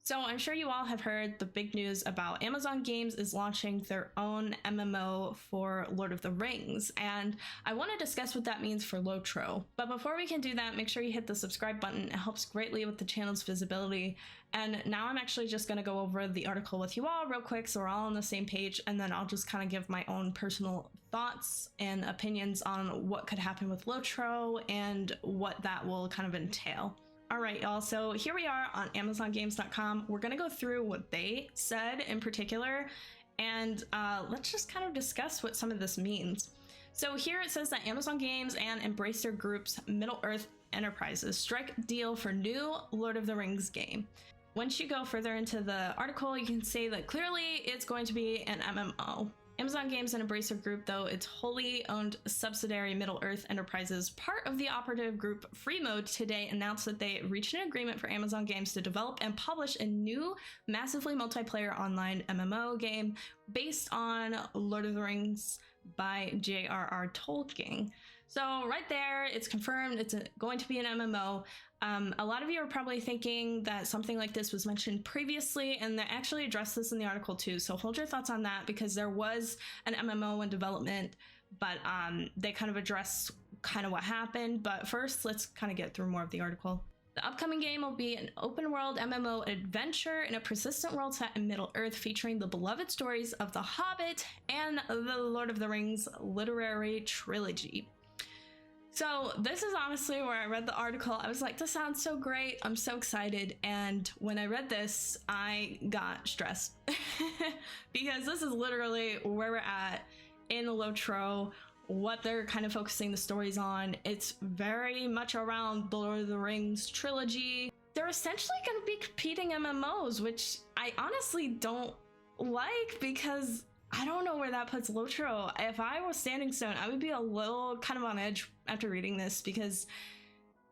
So I'm sure you all have heard the big news about Amazon Games is launching their own MMO for Lord of the Rings, and I want to discuss what that means for LOTRO. But before we can do that, make sure you hit the subscribe button. It helps greatly with the channel's visibility. And now I'm actually just going to go over the article with you all real quick so we're all on the same page, and then I'll just kind of give my own personal thoughts and opinions on what could happen with LOTRO and what that will kind of entail. All right, y'all, so here we are on AmazonGames.com. We're gonna go through what they said in particular, and let's just kind of discuss what some of this means. So here it says that Amazon Games and Embracer Group's Middle-earth Enterprises strike deal for new Lord of the Rings game. Once you go further into the article, you can see that clearly it's going to be an MMO. Amazon Games and Embracer Group, though its wholly owned subsidiary Middle-earth Enterprises, part of the operative group Free Mode, today announced that they reached an agreement for Amazon Games to develop and publish a new massively multiplayer online MMO game based on Lord of the Rings by J.R.R. Tolkien. So right there, it's confirmed it's going to be an MMO. A lot of you are probably thinking that something like this was mentioned previously, and they actually addressed this in the article too. So hold your thoughts on that, because there was an MMO in development, but they kind of address kind of what happened. But first, let's kind of get through more of the article. The upcoming game will be an open world MMO adventure in a persistent world set in Middle-earth, featuring the beloved stories of The Hobbit and the Lord of the Rings literary trilogy. So this is honestly where I read the article. I was like, this sounds so great. I'm so excited. And when I read this, I got stressed because this is literally where we're at in the LOTRO, what they're kind of focusing the stories on. It's very much around the Lord of the Rings trilogy. They're essentially going to be competing MMOs, which I honestly don't like, because I don't know where that puts LOTRO. If I was Standing Stone, I would be a little kind of on edge after reading this, because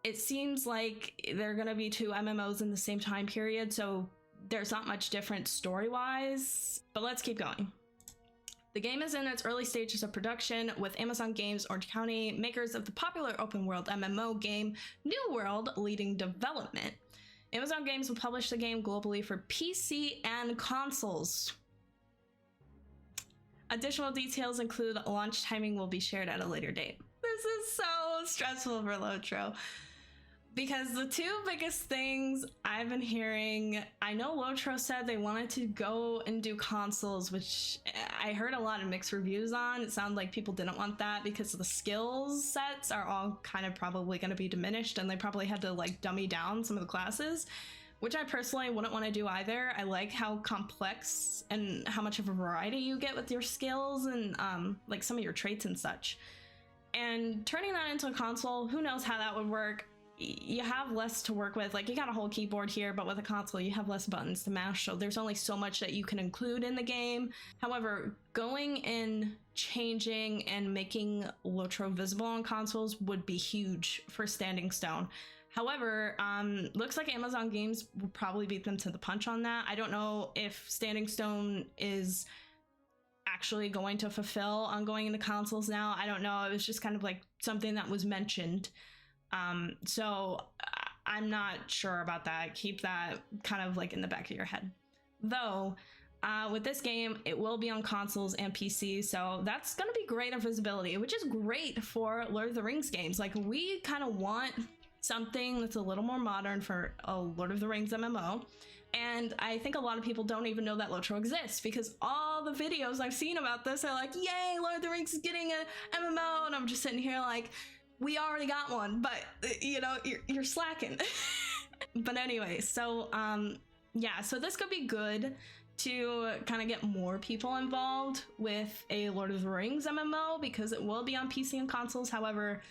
it seems like they're going to be two MMOs in the same time period, so there's not much difference story-wise. But let's keep going. The game is in its early stages of production, with Amazon Games Orange County, makers of the popular open world MMO game New World, leading development. Amazon Games will publish the game globally for PC and consoles. Additional details include launch timing will be shared at a later date. This is so stressful for LOTRO, because the two biggest things I've been hearing, I know LOTRO said they wanted to go and do consoles, which I heard a lot of mixed reviews on. It sounded like people didn't want that because the skills sets are all kind of probably going to be diminished, and they probably had to like dummy down some of the classes, which I personally wouldn't want to do either. I like how complex and how much of a variety you get with your skills and like some of your traits and such. And turning that into a console, who knows how that would work. You have less to work with. Like, you got a whole keyboard here, but with a console you have less buttons to mash, so there's only so much that you can include in the game. However, going and changing and making LOTRO visible on consoles would be huge for Standing Stone. However, looks like Amazon Games will probably beat them to the punch on that. I don't know if Standing Stone is actually going to fulfill on going into consoles now. I don't know. It was just kind of like something that was mentioned. So I'm not sure about that. Keep that kind of like in the back of your head. Though, with this game, it will be on consoles and PC, so that's going to be great on visibility, which is great for Lord of the Rings games. Like, we kind of want something that's a little more modern for a Lord of the Rings MMO, and I think a lot of people don't even know that LOTRO exists, because all the videos I've seen about this are like, yay, Lord of the Rings is getting a MMO, and I'm just sitting here like, we already got one, but you know, you're slacking. But anyway, so yeah, so this could be good to kind of get more people involved with a Lord of the Rings MMO, because it will be on PC and consoles. However,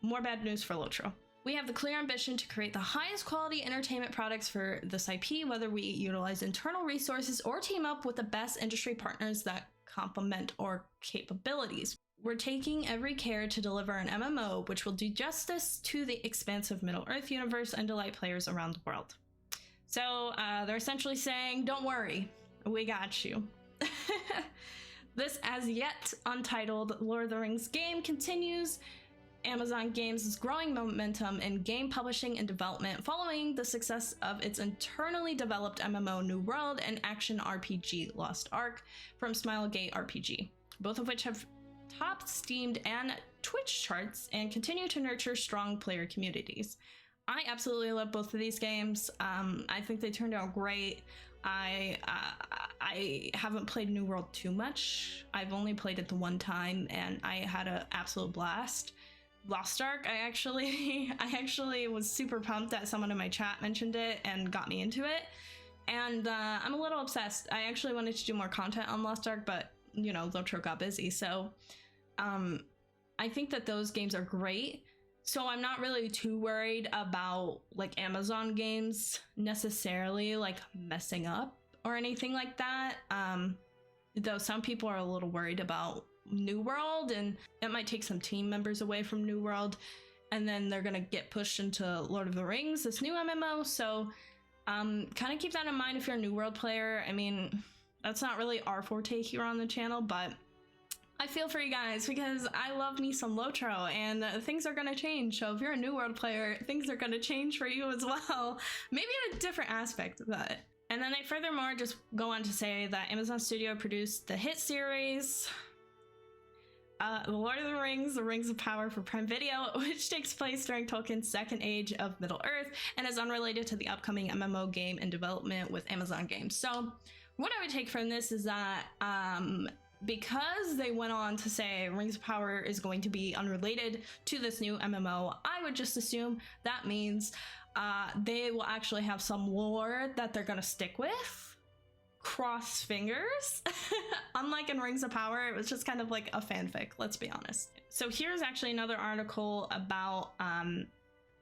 more bad news for LOTRO. We have the clear ambition to create the highest quality entertainment products for this IP, whether we utilize internal resources or team up with the best industry partners that complement our capabilities. We're taking every care to deliver an MMO which will do justice to the expansive Middle-earth universe and delight players around the world. So they're essentially saying, don't worry, we got you. This as yet untitled Lord of the Rings game continues Amazon Games' growing momentum in game publishing and development following the success of its internally developed MMO New World and action RPG Lost Ark from Smilegate RPG, both of which have topped Steam and Twitch charts and continue to nurture strong player communities. I absolutely love both of these games. I think they turned out great. I haven't played New World too much. I've only played it the one time and I had an absolute blast. Lost Ark, I actually was super pumped that someone in my chat mentioned it and got me into it. And I'm a little obsessed. I actually wanted to do more content on Lost Ark, but you know, LOTRO got busy. So I think that those games are great. So I'm not really too worried about like Amazon games necessarily like messing up or anything like that. Though some people are a little worried about New World, and it might take some team members away from New World, and then they're gonna get pushed into Lord of the Rings, this new MMO. So kind of keep that in mind if you're a New World player. I mean, that's not really our forte here on the channel, but I feel for you guys because I love me some LOTRO, and things are gonna change. So if you're a New World player, things are gonna change for you as well. Maybe in a different aspect of that. And then they furthermore just go on to say that Amazon Studio produced the hit series The Lord of the Rings, The Rings of Power for Prime Video, which takes place during Tolkien's Second Age of Middle-earth and is unrelated to the upcoming MMO game in development with Amazon Games. So what I would take from this is that because they went on to say Rings of Power is going to be unrelated to this new MMO, I would just assume that means they will actually have some lore that they're gonna stick with. Cross fingers. Unlike in Rings of Power, it was just kind of like a fanfic, let's be honest. So here's actually another article about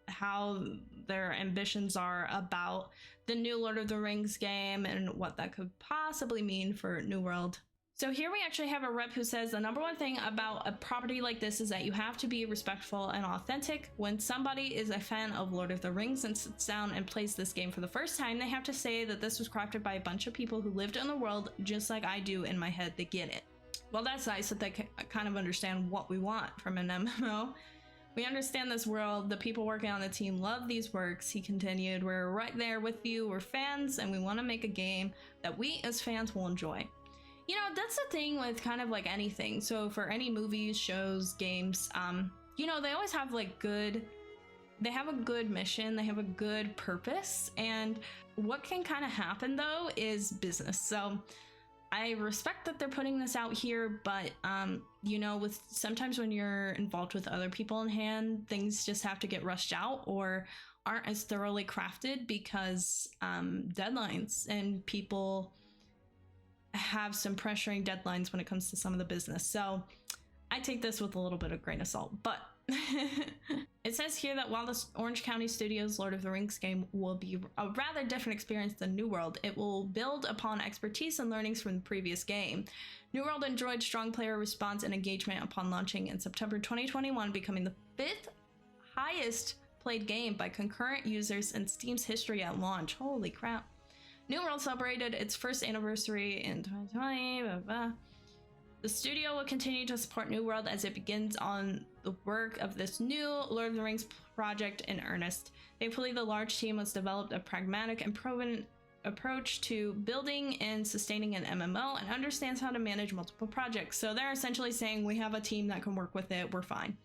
how their ambitions are about the new Lord of the Rings game and what that could possibly mean for New World. So here we actually have a rep who says the number one thing about a property like this is that you have to be respectful and authentic. When somebody is a fan of Lord of the Rings and sits down and plays this game for the first time, they have to say that this was crafted by a bunch of people who lived in the world just like I do in my head. They get it. Well, that's nice that they kind of understand what we want from an MMO. We understand this world. The people working on the team love these works, he continued. We're right there with you. We're fans and we want to make a game that we as fans will enjoy. You know, that's the thing with kind of like anything. So for any movies, shows, games, you know, they always have like they have a good mission, they have a good purpose. And what can kind of happen though is business. So I respect that they're putting this out here, but you know, with sometimes when you're involved with other people in hand, things just have to get rushed out or aren't as thoroughly crafted because deadlines and people have some pressuring deadlines when it comes to some of the business. So I take this with a little bit of grain of salt, but it says here that while the Orange County Studios Lord of the Rings game will be a rather different experience than New World, it will build upon expertise and learnings from the previous game. New World enjoyed strong player response and engagement upon launching in September 2021, becoming the 5th highest played game by concurrent users in Steam's history at launch. Holy crap. New World celebrated its first anniversary in 2020. Blah, blah. The studio will continue to support New World as it begins on the work of this new Lord of the Rings project in earnest. Thankfully, the large team has developed a pragmatic and proven approach to building and sustaining an MMO and understands how to manage multiple projects. So they're essentially saying we have a team that can work with it, we're fine.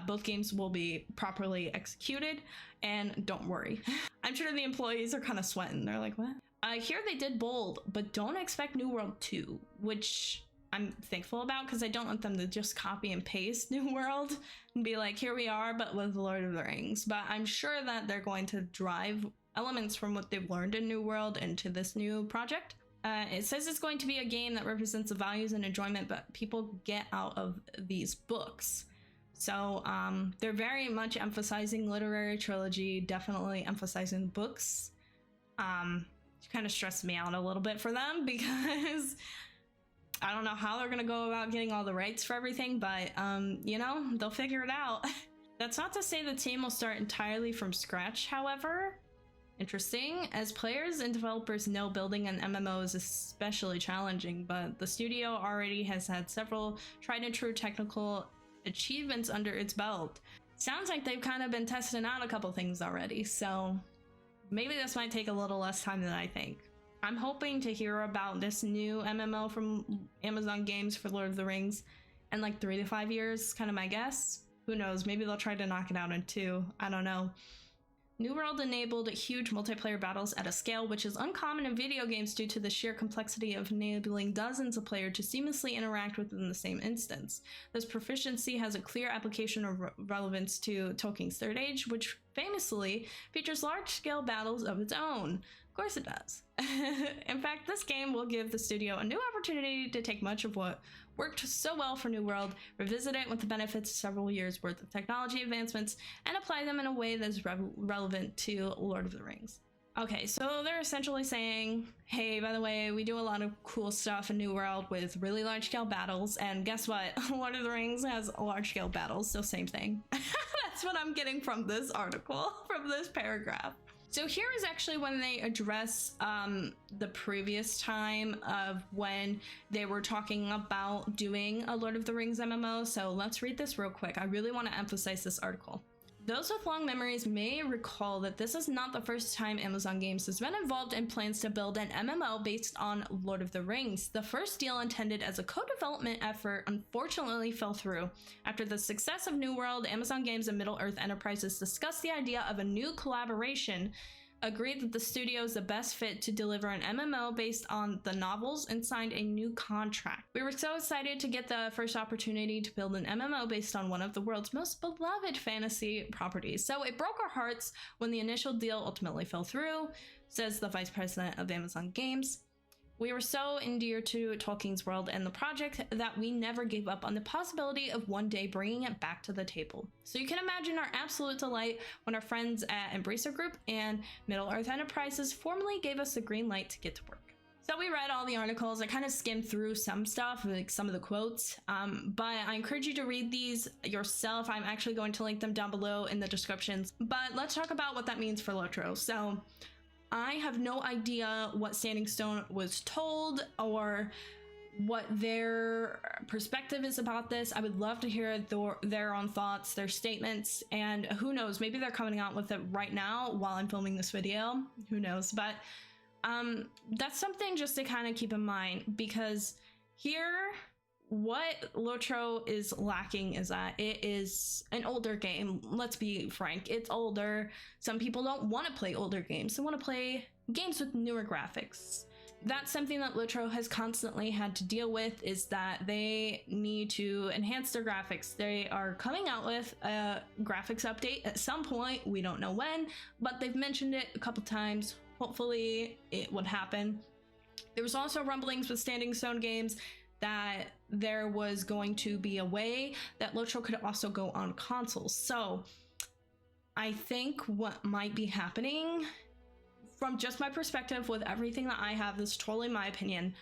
Both games will be properly executed, and don't worry. I'm sure the employees are kind of sweating. They're like, what? Here they did bold, but don't expect New World 2, which I'm thankful about because I don't want them to just copy and paste New World and be like, here we are, but with Lord of the Rings. But I'm sure that they're going to drive elements from what they've learned in New World into this new project. It says it's going to be a game that represents the values and enjoyment that people get out of these books. So they're very much emphasizing literary trilogy, definitely emphasizing books. Kind of stressed me out a little bit for them because I don't know how they're gonna go about getting all the rights for everything, but you know, they'll figure it out. That's not to say the team will start entirely from scratch, however. Interesting. As players and developers know, building an MMO is especially challenging, but the studio already has had several tried and true technical achievements under its belt. Sounds like they've kind of been testing out a couple things already, so maybe this might take a little less time than I think. I'm hoping to hear about this new MMO from Amazon Games for Lord of the Rings in like 3 to 5 years, kind of my guess. Who knows, maybe they'll try to knock it out in 2, I don't know. New World enabled huge multiplayer battles at a scale which is uncommon in video games due to the sheer complexity of enabling dozens of players to seamlessly interact within the same instance. This proficiency has a clear application of relevance to Tolkien's Third Age, which famously features large-scale battles of its own. Of course it does. In fact, this game will give the studio a new opportunity to take much of what worked so well for New World, revisit it with the benefits of several years worth of technology advancements, and apply them in a way that's relevant to Lord of the Rings. Okay, so they're essentially saying, hey, by the way, we do a lot of cool stuff in New World with really large-scale battles, and guess what? Lord of the Rings has large-scale battles, so same thing. That's what I'm getting from this article, from this paragraph. So here is actually when they address the previous time of when they were talking about doing a Lord of the Rings MMO. So let's read this real quick. I really want to emphasize this article. Those with long memories may recall that this is not the first time Amazon Games has been involved in plans to build an MMO based on Lord of the Rings. The first deal intended as a co-development effort unfortunately fell through. After the success of New World, Amazon Games and Middle-earth Enterprises discussed the idea of a new collaboration, agreed that the studio is the best fit to deliver an MMO based on the novels, and signed a new contract. We were so excited to get the first opportunity to build an MMO based on one of the world's most beloved fantasy properties. So it broke our hearts when the initial deal ultimately fell through, says the vice president of Amazon Games. We were so endeared to Tolkien's world and the project that we never gave up on the possibility of one day bringing it back to the table. So you can imagine our absolute delight when our friends at Embracer Group and Middle-earth Enterprises formally gave us the green light to get to work. So we read all the articles. I kind of skimmed through some stuff, like some of the quotes, but I encourage you to read these yourself. I'm actually going to link them down below in the descriptions. But let's talk about what that means for LOTRO. So I have no idea what Standing Stone was told or what their perspective is about this. I would love to hear their own thoughts, their statements, and who knows, maybe they're coming out with it right now while I'm filming this video. Who knows? But that's something just to kind of keep in mind, because here, what LOTRO is lacking is that it is an older game. Let's be frank, it's older. Some people don't want to play older games. They want to play games with newer graphics. That's something that LOTRO has constantly had to deal with, is that they need to enhance their graphics. They are coming out with a graphics update at some point. We don't know when, but they've mentioned it a couple times. Hopefully it would happen. There was also rumblings with Standing Stone Games that there was going to be a way that LOTRO could also go on consoles. So I think what might be happening, from just my perspective with everything that I have, this is totally my opinion,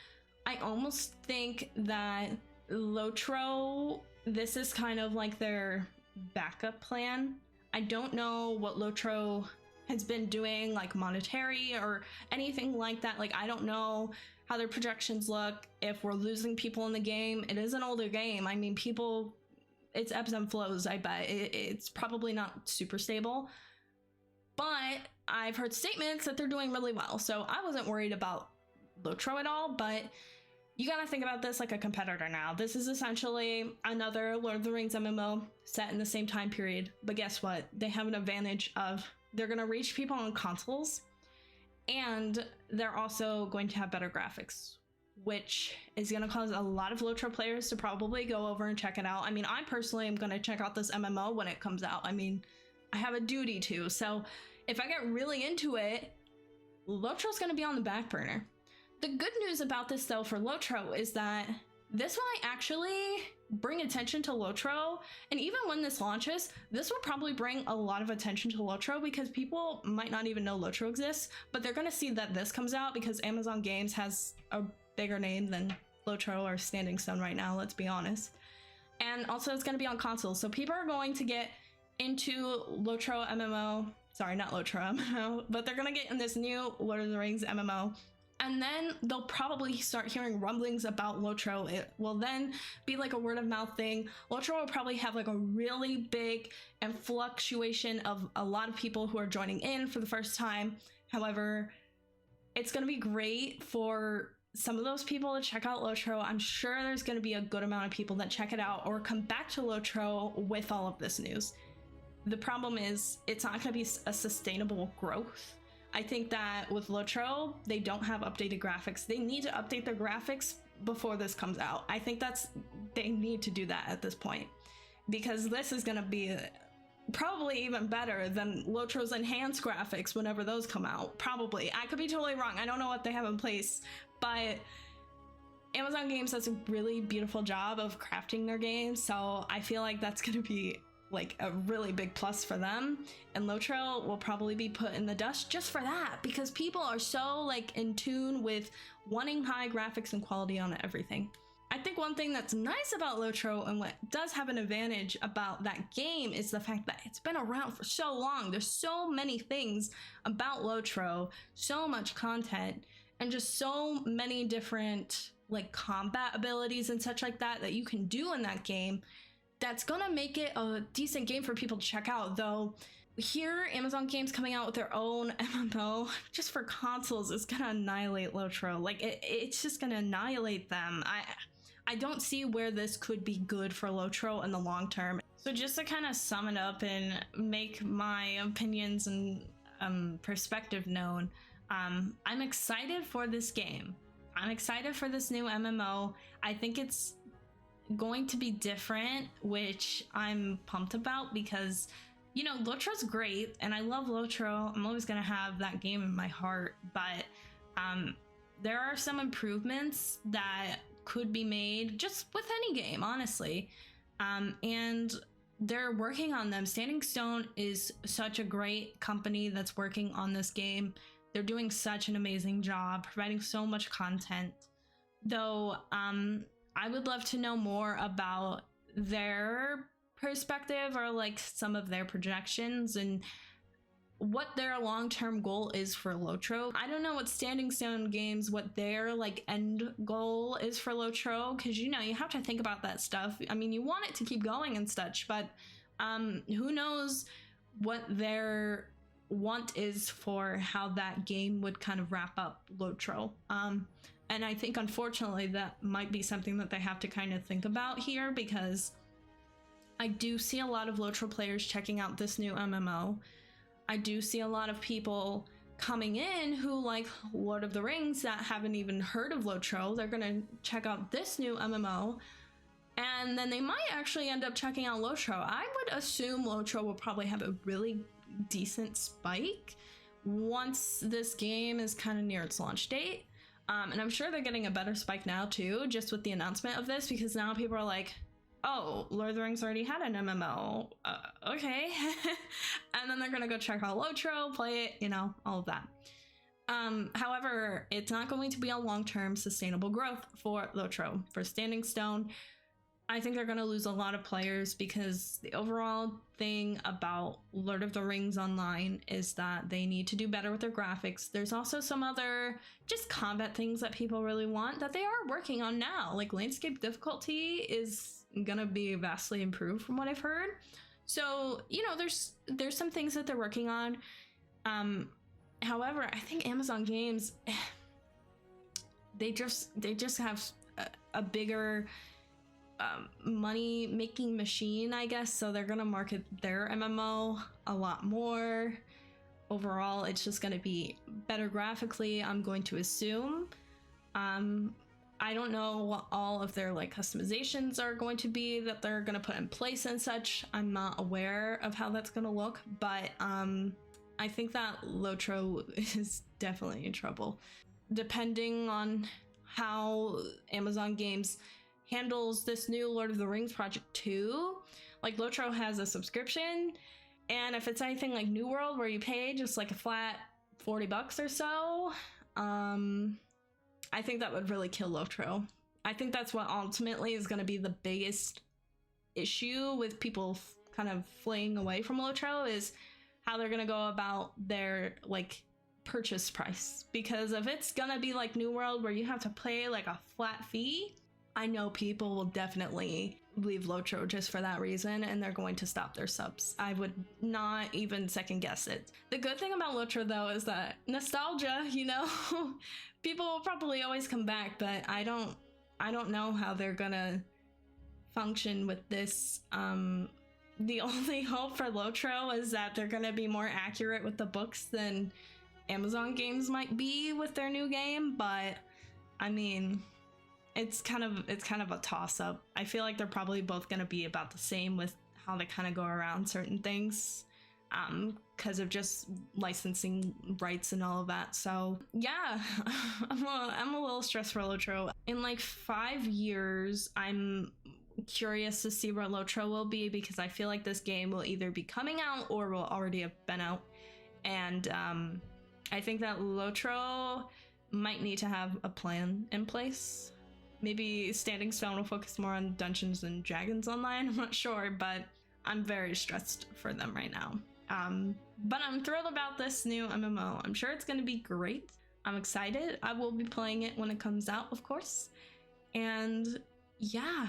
I almost think that LOTRO, this is kind of like their backup plan. I don't know what LOTRO has been doing, like monetary or anything like that. Like, I don't know how their projections look, if we're losing people in the game. It is an older game. I mean, people, it's ebbs and flows, I bet. It's probably not super stable, but I've heard statements that they're doing really well. So I wasn't worried about LOTRO at all, but you gotta think about this like a competitor now. This is essentially another Lord of the Rings MMO set in the same time period, but guess what? They have an advantage of they're gonna reach people on consoles, and they're also going to have better graphics, which is going to cause a lot of LOTRO players to probably go over and check it out. I mean, I personally am going to check out this MMO when it comes out. I mean, I have a duty to. So if I get really into it, LOTRO's going to be on the back burner. The good news about this, though, for LOTRO is that this might actually bring attention to LOTRO, and even when this launches, this will probably bring a lot of attention to LOTRO, because people might not even know LOTRO exists, but they're going to see that this comes out because Amazon Games has a bigger name than LOTRO or Standing Stone right now, let's be honest. And also it's going to be on consoles, so people are going to get into LOTRO MMO, sorry, not LOTRO MMO, but they're going to get in this new Lord of the Rings MMO, and then they'll probably start hearing rumblings about LOTRO. It will then be like a word of mouth thing. LOTRO will probably have like a really big and fluctuation of a lot of people who are joining in for the first time. However, it's going to be great for some of those people to check out LOTRO. I'm sure there's going to be a good amount of people that check it out or come back to LOTRO with all of this news. The problem is it's not going to be a sustainable growth. I think that with LOTRO, they don't have updated graphics. They need to update their graphics before this comes out. I think they need to do that at this point, because this is going to be probably even better than LOTRO's enhanced graphics whenever those come out. Probably. I could be totally wrong. I don't know what they have in place, but Amazon Games does a really beautiful job of crafting their games, so I feel like that's going to be like a really big plus for them, and LOTRO will probably be put in the dust just for that, because people are so like in tune with wanting high graphics and quality on everything. I think one thing that's nice about LOTRO and what does have an advantage about that game is the fact that it's been around for so long. There's so many things about LOTRO, so much content, and just so many different like combat abilities and such like that you can do in that game. That's gonna make it a decent game for people to check out. Though here, Amazon Games coming out with their own MMO just for consoles is gonna annihilate LOTRO. Like it's just gonna annihilate them. I don't see where this could be good for LOTRO in the long term. So just to kind of sum it up and make my opinions and perspective known, I'm excited for this game. I'm excited for this new MMO. I think it's going to be different, which I'm pumped about, because you know LOTRO's great and I love LOTRO. I'm always gonna have that game in my heart, but there are some improvements that could be made just with any game, honestly, and they're working on them. Standing Stone is such a great company that's working on this game. They're doing such an amazing job providing so much content, though I would love to know more about their perspective or like some of their projections and what their long-term goal is for LOTRO. I don't know what Standing Stone Games, what their like end goal is for LOTRO, because you know you have to think about that stuff. I mean, you want it to keep going and such, but who knows what their want is for how that game would kind of wrap up LOTRO. And I think, unfortunately, that might be something that they have to kind of think about here, because I do see a lot of LOTRO players checking out this new MMO. I do see a lot of people coming in who like Lord of the Rings that haven't even heard of LOTRO. They're going to check out this new MMO, and then they might actually end up checking out LOTRO. I would assume LOTRO will probably have a really decent spike once this game is kind of near its launch date. And I'm sure they're getting a better spike now too, just with the announcement of this, because now people are like, oh, Lord of the Rings already had an MMO, okay. And then they're gonna go check out LOTRO, play it, you know, all of that. However, it's not going to be a long-term sustainable growth for LOTRO. For Standing Stone, I think they're going to lose a lot of players, because the overall thing about Lord of the Rings Online is that they need to do better with their graphics. There's also some other just combat things that people really want that they are working on now. Like landscape difficulty is going to be vastly improved from what I've heard. So, you know, there's some things that they're working on. However, I think Amazon Games, they just have a bigger money making machine, I guess, so they're gonna market their MMO a lot more. Overall, it's just gonna be better graphically, I'm going to assume. I don't know what all of their like customizations are going to be that they're gonna put in place and such. I'm not aware of how that's gonna look, but I think that LOTRO is definitely in trouble, depending on how Amazon Games handles this new Lord of the Rings project too. Like LOTRO has a subscription, and if it's anything like New World where you pay just like a flat $40 or so, I think that would really kill LOTRO. I think that's what ultimately is going to be the biggest issue with people kind of fleeing away from LOTRO, is how they're going to go about their like purchase price, because if it's gonna be like New World where you have to pay like a flat fee, I know people will definitely leave LOTRO just for that reason, and they're going to stop their subs. I would not even second guess it. The good thing about LOTRO though is that nostalgia, you know, people will probably always come back, but I don't know how they're gonna function with this. The only hope for LOTRO is that they're gonna be more accurate with the books than Amazon games might be with their new game, but I mean, it's kind of a toss-up. I feel like they're probably both gonna be about the same with how they kind of go around certain things, because of just licensing rights and all of that. So yeah, I'm a little stressed for LOTRO. In like 5 years, I'm curious to see where LOTRO will be, because I feel like this game will either be coming out or will already have been out, and I think that LOTRO might need to have a plan in place. Maybe Standing Stone will focus more on Dungeons and Dragons Online, I'm not sure, but I'm very stressed for them right now. But I'm thrilled about this new MMO. I'm sure it's going to be great. I'm excited. I will be playing it when it comes out, of course. And yeah,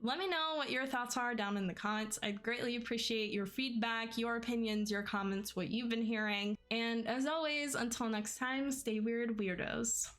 let me know what your thoughts are down in the comments. I'd greatly appreciate your feedback, your opinions, your comments, what you've been hearing. And as always, until next time, stay weird, weirdos.